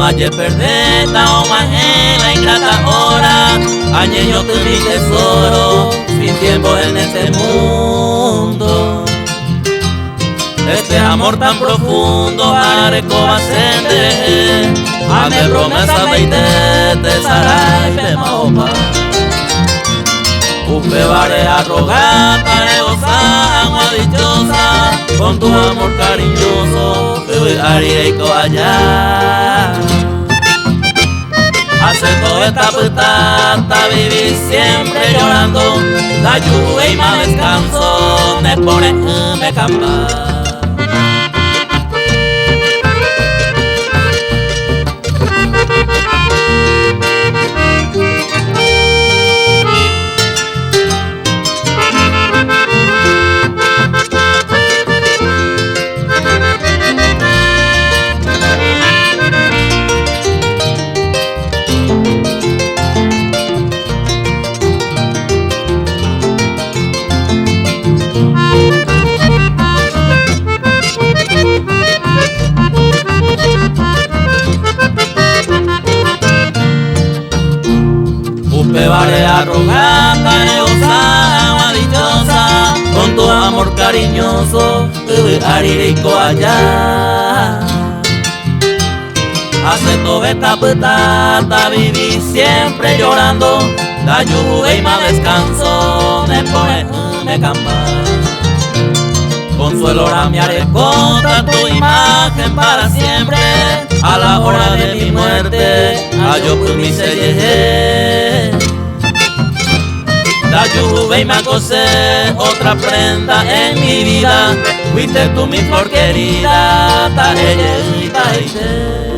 maye perdeta o maje la ingrata hora, añeño tu mi tesoro, sin tiempo en este mundo. Este amor tan profundo, areco ascende, ame promesa veinte sarai pe maopa. Upe vare arrogata, negosa, agua dichosa, con tu amor cariñoso, te voy a ir allá. Haciendo esta putata, vivir siempre llorando, la lluvia y más descanso, me pone, me camba. Upe vare arrogata, negosa, agua dichosa, con tu amor cariñoso, te voy a ir allá. Haciendo esta putata, viví siempre llorando, la lluvia y más descanso, me pone, me campa. Consuelo ahora me haré contra tu imagen para siempre, a la hora de mi muerte, a yo por mi sellejé. La lluvia y me acosé, otra prenda en mi vida, fuiste tú mi flor querida, taelle y taelle.